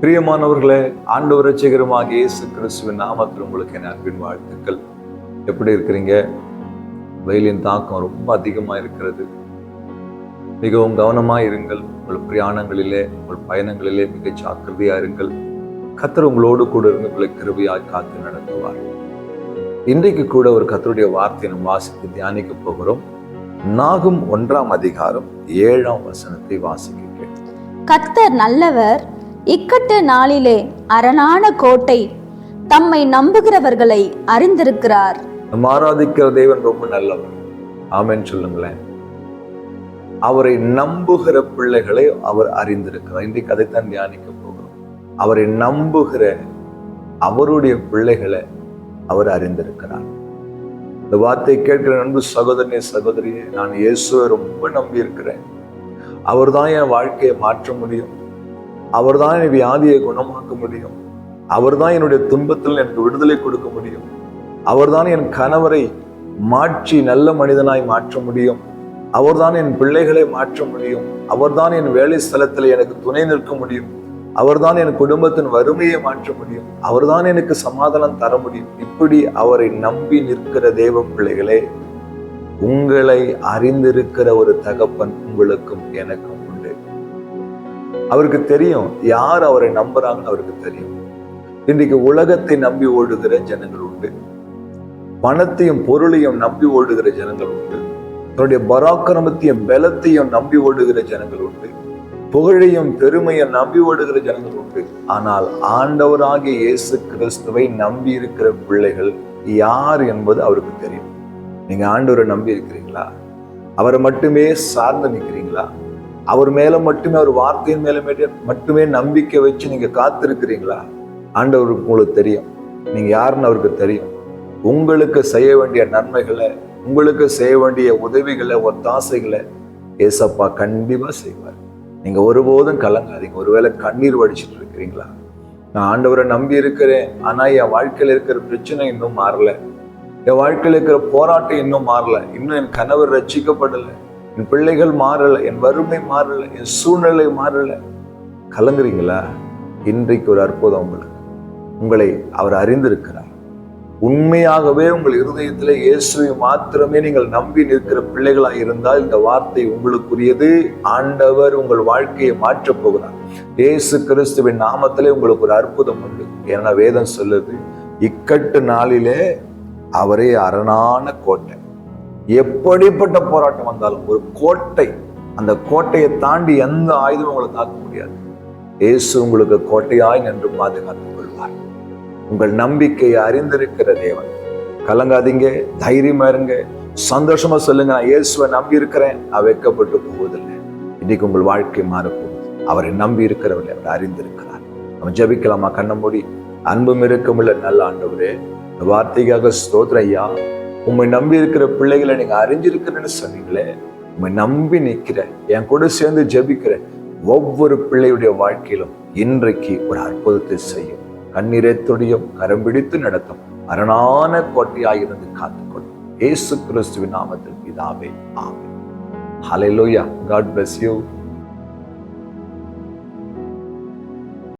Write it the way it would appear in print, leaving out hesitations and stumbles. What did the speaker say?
பிரியமானவர்களே, ஆண்டவர் ரட்சகருமாகிய இயேசு கிறிஸ்துவின் நாமத்தில் உங்களுக்கு என் அன்பின் வாழ்த்துக்கள். எப்படி இருக்கிறீங்க? வெயிலின் தாக்கம் ரொம்ப அதிகமாக இருக்கிறது. மிகவும் கவனமாக இருங்கள். உங்கள் பிரயாணங்களிலே, உங்கள் பயணங்களிலே மிக ஜாக்கிரதையா இருங்கள். கர்த்தர் உங்களோடு கூட இருந்து உங்களை கிருபையாய் காத்து நடத்துவார். இன்றைக்கு கூட ஒரு கர்த்தருடைய வார்த்தையை நாம் வாசித்து தியானிக்க போகிறோம். நாகும் 1ஆம் அதிகாரம் 7ஆம் வசனத்தை வாசிக்க. கர்த்தர் நல்லவர், இக்கட்டு நாளிலே அரணான கோட்டை, தம்மை நம்புகிறவர்களை அறிந்திருக்கிறார். நம்ம ஆராதிக்கிற தேவன் ரொம்ப நல்லவர். ஆமென் சொல்லுங்களேன். அவரை நம்புகிற பிள்ளைகளை அவர் அறிந்திருக்கிறார். இன்றைக்கு அதைத்தான் தியானிக்க போகிறோம். அவரை நம்புகிற அவருடைய பிள்ளைகளை அவர் அறிந்திருக்கிறார். இந்த வார்த்தை கேட்கிற அன்பு சகோதரனே, சகோதரியே, நான் இயேசுவை ரொம்ப நம்பி இருக்கிறேன். அவர் தான் என் வாழ்க்கையை மாற்ற முடியும். அவர் தான் என் வியாதியை குணமாக்க முடியும். அவர் தான் என்னுடைய துன்பத்தில் எனக்கு விடுதலை கொடுக்க முடியும். அவர் தான் என் கணவரை மாற்றி நல்ல மனிதனாய் மாற்ற முடியும். அவர் தான் என் பிள்ளைகளை மாற்ற முடியும். அவர் தான் என் வேலை ஸ்தலத்தில் எனக்கு துணை நிற்க முடியும். அவர் தான் என் குடும்பத்தின் வறுமையை மாற்ற முடியும். அவர் தான் எனக்கு சமாதானம் தர முடியும். இப்படி அவரை நம்பி நிற்கிற தேவ பிள்ளைகளே, உங்களை அறிந்திருக்கிற ஒரு தகப்பன் உங்களுக்கும் எனக்கும் உண்டு. அவருக்கு தெரியும் யார் அவரை நம்புறாங்கன்னு அவருக்கு தெரியும். இன்றைக்கு உலகத்தை நம்பி ஓடுகிற ஜனங்கள் உண்டு. பணத்தையும் பொருளையும் நம்பி ஓடுகிற ஜனங்கள் உண்டு. தன்னுடைய பராக்கிரமத்தையும் பலத்தையும் நம்பி ஓடுகிற ஜனங்கள் உண்டு. புகழையும் பெருமையும் நம்பி ஓடுகிற ஜனங்கள் உண்டு. ஆனால் ஆண்டவராகிய இயேசு கிறிஸ்துவை நம்பி இருக்கிற பிள்ளைகள் யார் என்பது அவருக்கு தெரியும். நீங்க ஆண்டவரை நம்பி இருக்கிறீங்களா? அவரை மட்டுமே சார்ந்து நிற்கிறீங்களா? அவர் மேல மட்டுமே, அவர் வார்த்தையின் மேல மட்டுமே நம்பிக்கை வச்சு நீங்க காத்திருக்கிறீங்களா? ஆண்டவருக்கு உங்களுக்கு தெரியும் நீங்க யாருன்னு அவருக்கு தெரியும். உங்களுக்கு செய்ய வேண்டிய நன்மைகளை, உங்களுக்கு செய்ய வேண்டிய உதவிகளை, ஒத்தாசைகளை ஏசப்பா கண்டிப்பா செய்வார். நீங்க ஒருபோதும் கலங்காதீங்க. ஒருவேளை கண்ணீர் வடிச்சிட்டு இருக்கிறீங்களா? நான் ஆண்டவரை நம்பி இருக்கிறேன், ஆனா என் வாழ்க்கையில இருக்கிற பிரச்சனை இன்னும் மாறல, என் வாழ்க்கையில இருக்கிற போராட்டம் இன்னும் மாறல, இன்னும் என் கணவர் ரட்சிக்கப்படல, என் பிள்ளைகள் மாறல, என் வறுமை மாறல, என் சூழ்நிலை மாறல, கலங்குறீங்களா? இன்றைக்கு ஒரு அற்புதம் உங்களுக்கு. உங்களை அவர் அறிந்திருக்கிறார். உண்மையாகவே உங்கள் இருதயத்திலே இயேசுவை மாத்திரமே நீங்கள் நம்பி நிற்கிற பிள்ளைகளாக இருந்தால் இந்த வார்த்தை உங்களுக்குரியது. ஆண்டவர் உங்கள் வாழ்க்கையை மாற்றப் போகிறார். இயேசு கிறிஸ்துவின் நாமத்திலே உங்களுக்கு ஒரு அற்புதம் உண்டு. ஏன்னா வேதம் சொல்லுது, இக்கட்டு நாளிலே அவரே அரணான கோட்டை. எப்படிப்பட்ட போராட்டம் வந்தாலும் ஒரு கோட்டை, அந்த கோட்டையை தாண்டி எந்த ஆயுதம் உங்களை தாக்க முடியாது. இயேசு உங்களுக்கு கோட்டையாய் நின்று பாதுகாத்துக் கொள்வார். உங்கள் நம்பிக்கையை அறிந்திருக்கிற தேவன். கலங்காதீங்க, தைரியமா இருங்க, சந்தோஷமா சொல்லுங்க, நான் இயேசுவை நம்பி இருக்கிறேன், நான் வெட்கப்பட்டு போவதில்லை. இன்னைக்கு உங்கள் வாழ்க்கை மாறப்போகுது. அவரை நம்பி இருக்கிறவர்கள் அவர் அறிந்திருக்கிறார். நம்ம ஜெபிக்கலாமா? கண்ண மூடி. அன்பும் இருக்குமில்ல நல்ல ஆண்டவரே, இந்த வார்த்தைக்காக ஸ்தோத்திரம் ஐயா. உண்மை நம்பி இருக்கிற பிள்ளைகளை நீங்க அறிஞ்சிருக்கிறேன்னு சொன்னீங்களே, உண்மை நம்பி நிற்கிற, என் கூட சேர்ந்து ஜெபிக்கிற ஒவ்வொரு பிள்ளையுடைய வாழ்க்கையிலும் இன்றைக்கு ஒரு அற்புதத்தை செய்யும். கண்ணீரை துடியும், கரம் பிடித்து நடத்தும் அரணான கோட்டையாயிருந்து காத்துக்கொள்ளும். இயேசு கிறிஸ்துவின் நாமத்தில் பிதாவே, ஆமென். ஹல்லேலூயா. God bless you.